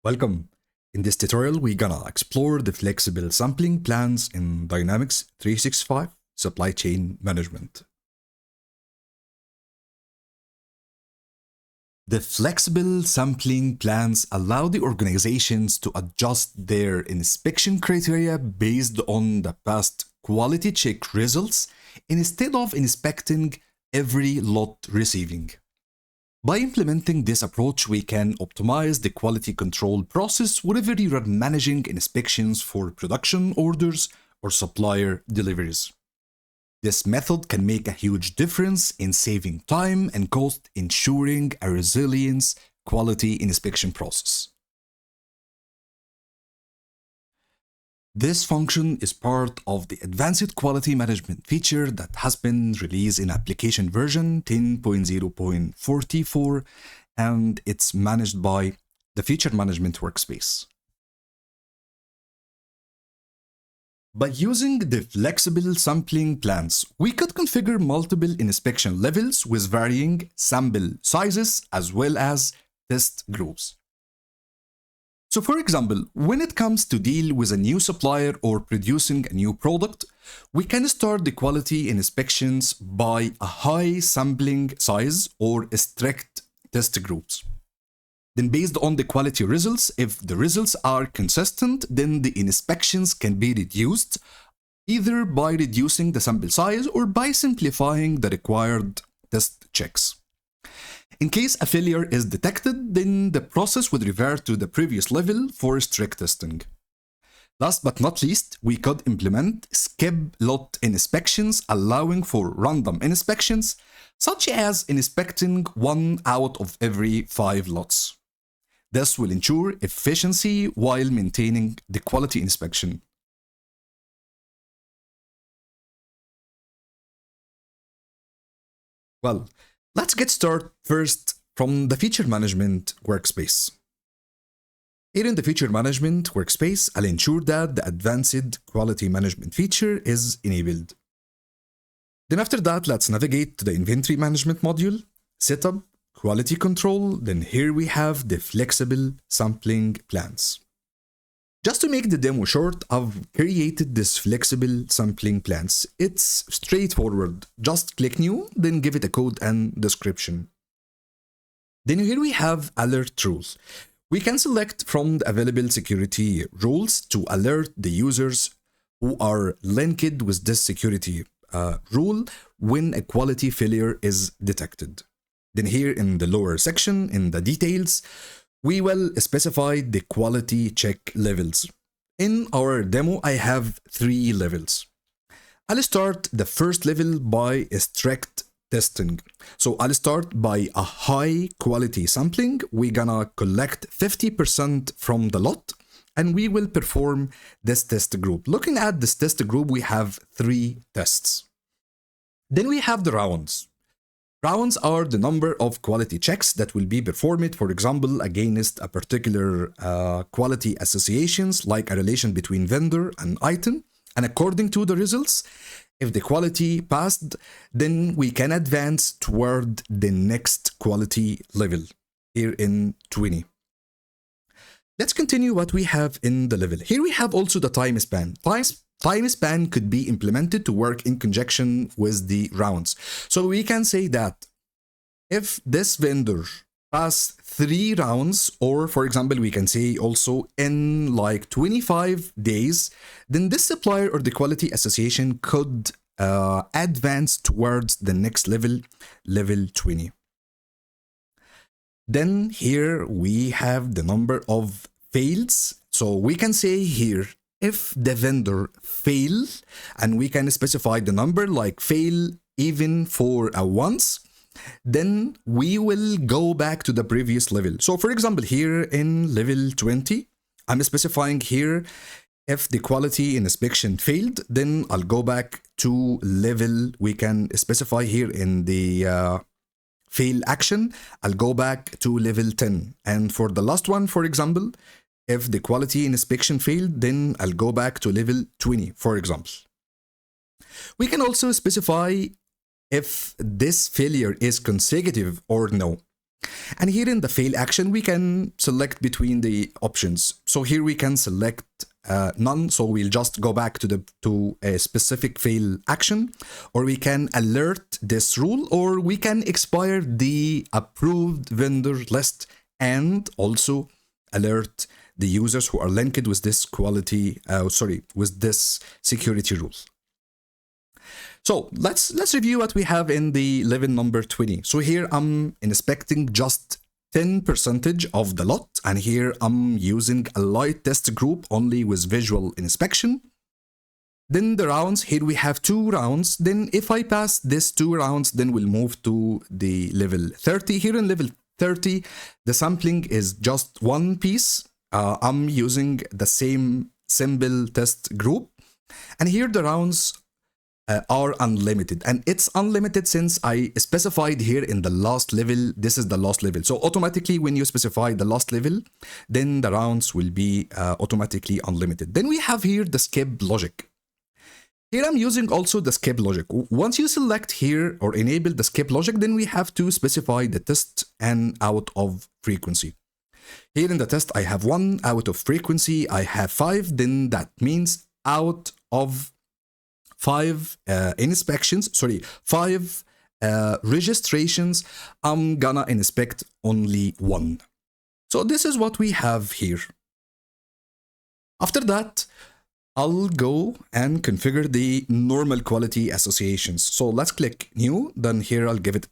Welcome. In this tutorial, we're gonna explore the flexible sampling plans in Dynamics 365 Supply Chain Management. The flexible sampling plans allow the organizations to adjust their inspection criteria based on the past quality check results instead of inspecting every lot receiving. By implementing this approach, we can optimize the quality control process whenever you are managing inspections for production orders or supplier deliveries. This method can make a huge difference in saving time and cost, ensuring a resilient quality inspection process. This function is part of the advanced quality management feature that has been released in application version 10.0.44 and it's managed by the Feature Management Workspace. By using the flexible sampling plans, we could configure multiple inspection levels with varying sample sizes as well as test groups. So for example, when it comes to deal with a new supplier or producing a new product, we can start the quality inspections by a high sampling size or strict test groups. Then based on the quality results, if the results are consistent, then the inspections can be reduced either by reducing the sample size or by simplifying the required test checks. In case a failure is detected, then the process would revert to the previous level for strict testing. Last but not least, we could implement skip lot inspections, allowing for random inspections, such as inspecting 1 out of every 5 lots. This will ensure efficiency while maintaining the quality inspection. Well, let's get started first from the Feature Management Workspace. Here in the Feature Management Workspace, I'll ensure that the Advanced Quality Management feature is enabled. Then after that, let's navigate to the Inventory Management module, Setup, Quality Control, then here we have the Flexible Sampling Plans. Just to make the demo short, I've created this flexible sampling plans. It's straightforward. Just click New, then give it a code and description. Then here we have Alert Rules. We can select from the available security rules to alert the users who are linked with this security rule when a quality failure is detected. Then here in the lower section, in the details, we will specify the quality check levels. In our demo, I have 3 levels. I'll start the first level by strict testing. So I'll start by a high quality sampling. We're gonna collect 50% from the lot and we will perform this test group. Looking at this test group, we have 3 tests. Then we have the rounds. Rounds are the number of quality checks that will be performed, for example, against a particular quality associations, like a relation between vendor and item. And according to the results, if the quality passed, then we can advance toward the next quality level, here in 20. Let's continue what we have in the level. Here we have also the time span. Time span could be implemented to work in conjunction with the rounds. So we can say that if this vendor passed 3 rounds, or for example, we can say also in like 25 days, then this supplier or the quality association could advance towards the next level, level 20. Then here we have the number of fails. So we can say here, if the vendor fail, and we can specify the number like fail even for a once, then we will go back to the previous level. So for example, here in level 20, I'm specifying here, if the quality inspection failed, then I'll go back to level, we can specify here in the fail action, I'll go back to level 10. And for the last one, for example, if the quality inspection failed, then I'll go back to level 20, for example. We can also specify if this failure is consecutive or no. And here in the fail action, we can select between the options. So here we can select none, so we'll just go back to a specific fail action, or we can alert this rule, or we can expire the approved vendor list and also alert the users who are linked with this with this security rule. So let's review what we have in the level number 20. So here I'm inspecting just 10% of the lot, and here I'm using a light test group only with visual inspection. Then the rounds, here we have 2 rounds. Then if I pass these 2 rounds, then we'll move to the level 30. Here in level 30, the sampling is just one piece. I'm using the same symbol test group. And here the rounds are unlimited, and it's unlimited since I specified here in the last level, this is the last level. So automatically when you specify the last level, then the rounds will be automatically unlimited. Then we have here the skip logic. Here I'm using also the skip logic. Once you select here or enable the skip logic, then we have to specify the test and out of frequency. Here in the test, I have 1, out of frequency, I have 5, then that means out of 5 registrations, I'm gonna inspect only 1. So this is what we have here. After that, I'll go and configure the normal quality associations. So let's click new, then here I'll give it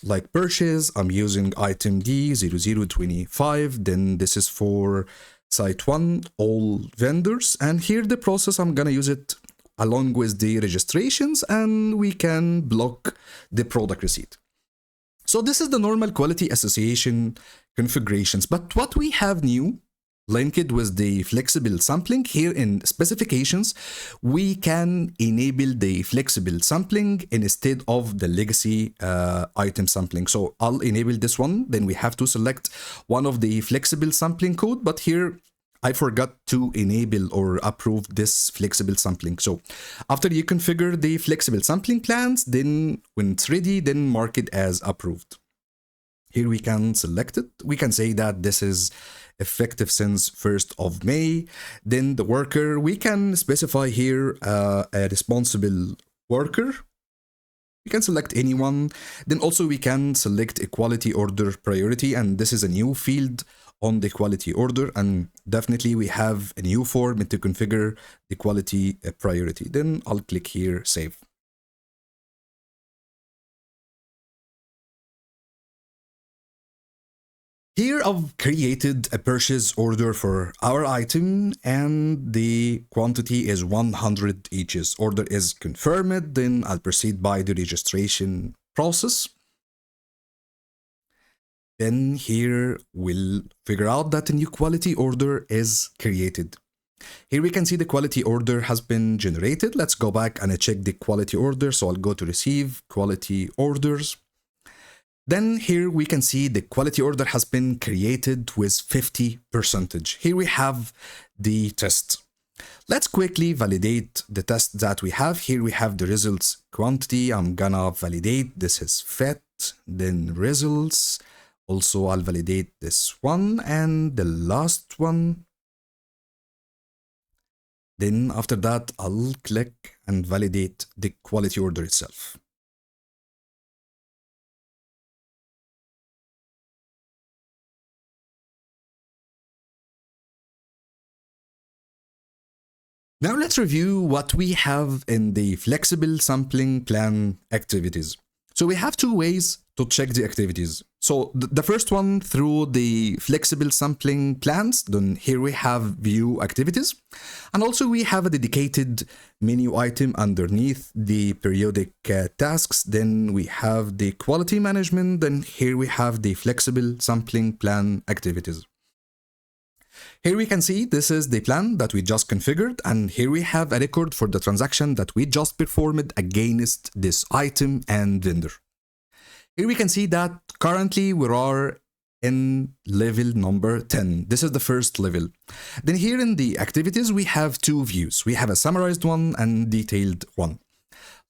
like purchase. I'm using item D0025, then this is for site 1, all vendors, and here the process, I'm gonna use it along with the registrations, and we can block the product receipt. So this is the normal quality association configurations. But what we have new, linked with the flexible sampling, here in specifications, we can enable the flexible sampling instead of the legacy item sampling. So I'll enable this one, then we have to select one of the flexible sampling code, but here I forgot to enable or approve this flexible sampling. So after you configure the flexible sampling plans, then when it's ready, then mark it as approved. Here we can select it. We can say that this is effective since 1st of May. Then the worker, we can specify here a responsible worker. We can select anyone. Then also we can select a quality order priority, and this is a new field on the quality order, and definitely we have a new form to configure the quality priority. Then I'll click here, save. Here I've created a purchase order for our item, and the quantity is 100 each. Order is confirmed, then I'll proceed by the registration process. Then here we'll figure out that a new quality order is created. Here we can see the quality order has been generated. Let's go back and check the quality order. So I'll go to receive quality orders. Then here we can see the quality order has been created with 50%. Here we have the test. Let's quickly validate the test that we have. Here we have the results quantity. I'm gonna validate this is fit, then results. Also, I'll validate this one and the last one. Then after that, I'll click and validate the quality order itself. Now let's review what we have in the flexible sampling plan activities. So we have 2 ways to check the activities. So the first one through the flexible sampling plans, then here we have view activities. And also we have a dedicated menu item underneath the periodic tasks. Then we have the quality management. Then here we have the flexible sampling plan activities. Here we can see this is the plan that we just configured, and here we have a record for the transaction that we just performed against this item and vendor. Here we can see that currently we are in level number 10. This is the first level. Then here in the activities, we have 2 views. We have a summarized one and detailed one.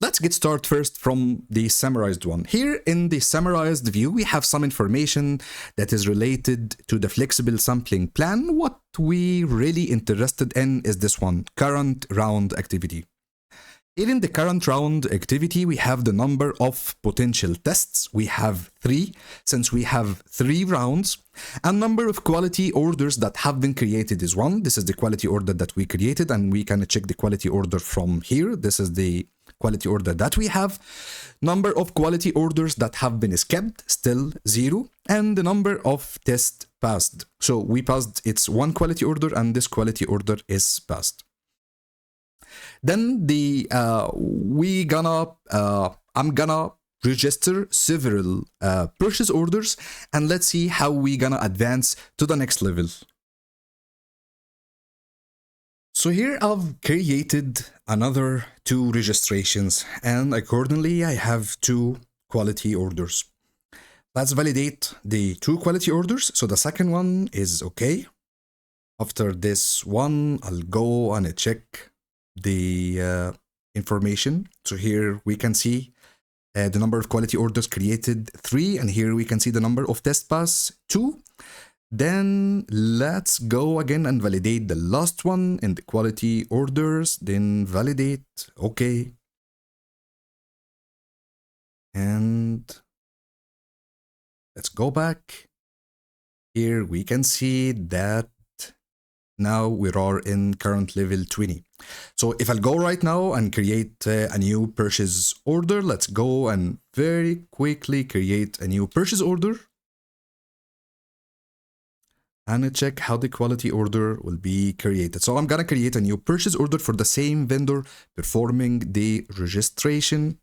Let's get started first from the summarized one. Here in the summarized view, we have some information that is related to the flexible sampling plan. What we really interested in is this one, current round activity. Here in the current round activity, we have the number of potential tests. We have 3, since we have 3 rounds, and number of quality orders that have been created is 1. This is the quality order that we created, and we can check the quality order from here. This is the quality order that we have. Number of quality orders that have been skipped, still 0, and the number of tests passed. So we passed, it's 1 quality order, and this quality order is passed. Then I'm gonna register several purchase orders, and let's see how we gonna advance to the next level. So here I've created another 2 registrations, and accordingly I have 2 quality orders. Let's validate the 2 quality orders. So the second one is okay. After this one, I'll go and check the information. So here we can see the number of quality orders created 3, and here we can see the number of test pass 2. Then let's go again and validate the last one in the quality orders, then validate, okay. And let's go back. Here we can see that now we are in current level 20. So if I'll go right now and create a new purchase order, let's go and very quickly create a new purchase order. And check how the quality order will be created. So I'm gonna create a new purchase order for the same vendor performing the registration.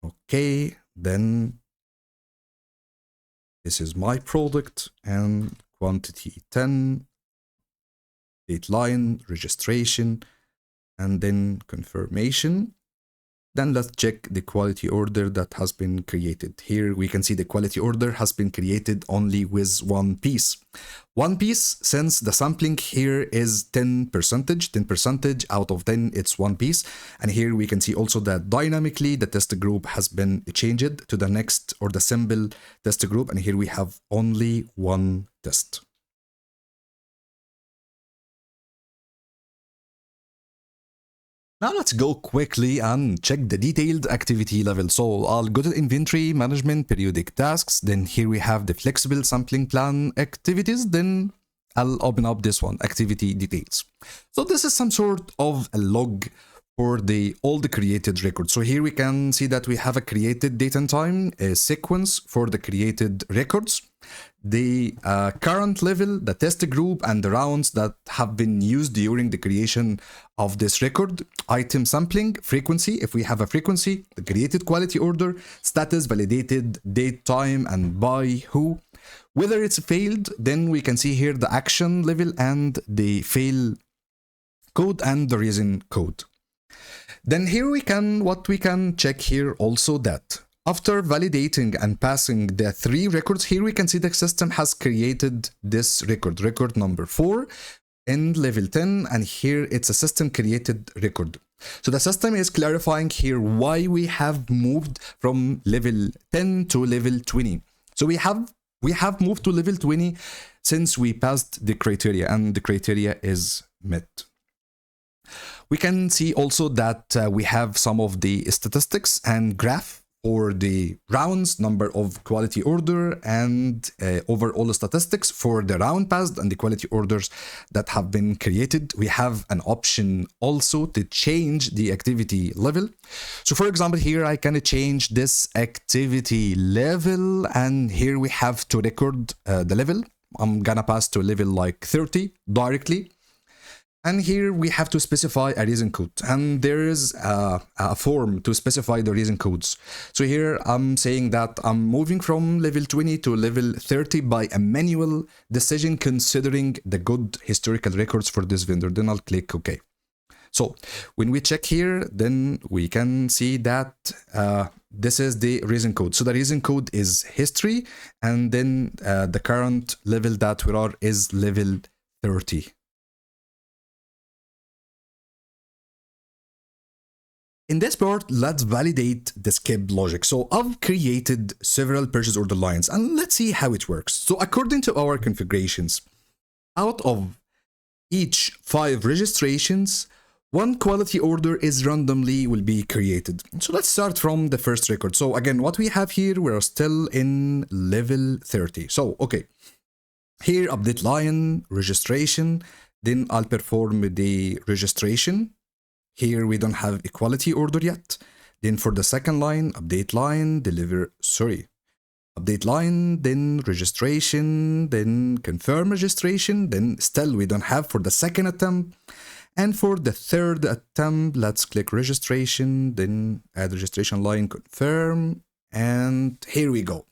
Okay, then this is my product and quantity 10, date line, registration, and then confirmation. Then let's check the quality order that has been created. Here we can see the quality order has been created only with 1 piece. 1 piece, since the sampling here is 10% out of 10, it's 1 piece. And here we can see also that dynamically the test group has been changed to the next or the symbol test group. And here we have only 1 test. Now let's go quickly and check the detailed activity level. So I'll go to inventory management, periodic tasks. Then here we have the flexible sampling plan activities. Then I'll open up this one, activity details. So this is some sort of a log for all the created records. So here we can see that we have a created date and time, a sequence for the created records, the current level, the test group, and the rounds that have been used during the creation of this record, item sampling, frequency, if we have a frequency, the created quality order, status, validated, date, time, and by who. Whether it's failed, then we can see here the action level and the fail code and the reason code. Then here what we can check here also that after validating and passing the 3 records, here we can see the system has created this record number 4 in level 10, and here it's a system created record. So the system is clarifying here why we have moved from level 10 to level 20. So we have moved to level 20 since we passed the criteria and the criteria is met. We can see also that we have some of the statistics and graph for the rounds, number of quality order, and overall statistics for the round passed and the quality orders that have been created. We have an option also to change the activity level. So for example, here I can change this activity level, and here we have to record the level. I'm gonna pass to a level like 30 directly. And here we have to specify a reason code, and there is a form to specify the reason codes. So here I'm saying that I'm moving from level 20 to level 30 by a manual decision considering the good historical records for this vendor. Then I'll click OK. So when we check here, then we can see that this is the reason code. So the reason code is history, and then the current level that we are is level 30. In this part, let's validate the skip logic. So I've created several purchase order lines and let's see how it works. So according to our configurations, out of each 5 registrations, 1 quality order is randomly will be created. So let's start from the first record. So again, what we have here, we're still in level 30. So, okay, here update line, registration, then I'll perform the registration. Here we don't have a quality order yet. Then for the second line, update line, update line, then registration, then confirm registration, then still we don't have for the second attempt. And for the third attempt, let's click registration, then add registration line, confirm, and here we go.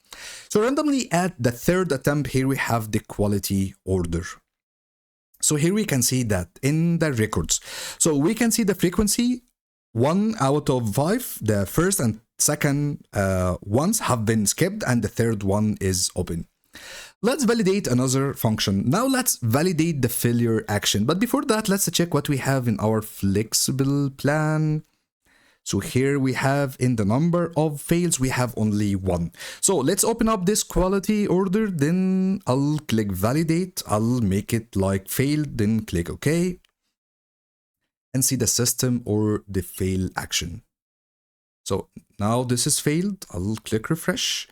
So randomly at the third attempt, here we have the quality order. So here we can see that in the records. So we can see the frequency 1 out of 5. The first and second ones have been skipped and the third one is open. Let's validate another function. Now let's validate the failure action. But before that, let's check what we have in our flexible plan. So here we have in the number of fails, we have only 1. So let's open up this quality order, then I'll click validate. I'll make it like failed, then click OK. And see the system or the fail action. So now this is failed. I'll click refresh.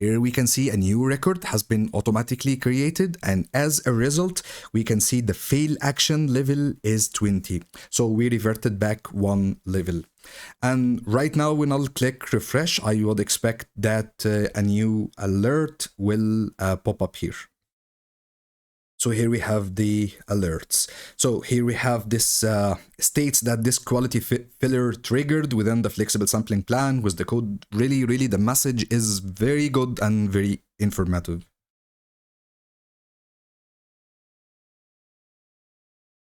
Here we can see a new record has been automatically created, and as a result, we can see the fail action level is 20. So we reverted back 1 level. And right now when I'll click refresh, I would expect that a new alert will pop up here. So here we have the alerts. So here we have this states that this quality failure triggered within the flexible sampling plan with the code. Really, the message is very good and very informative.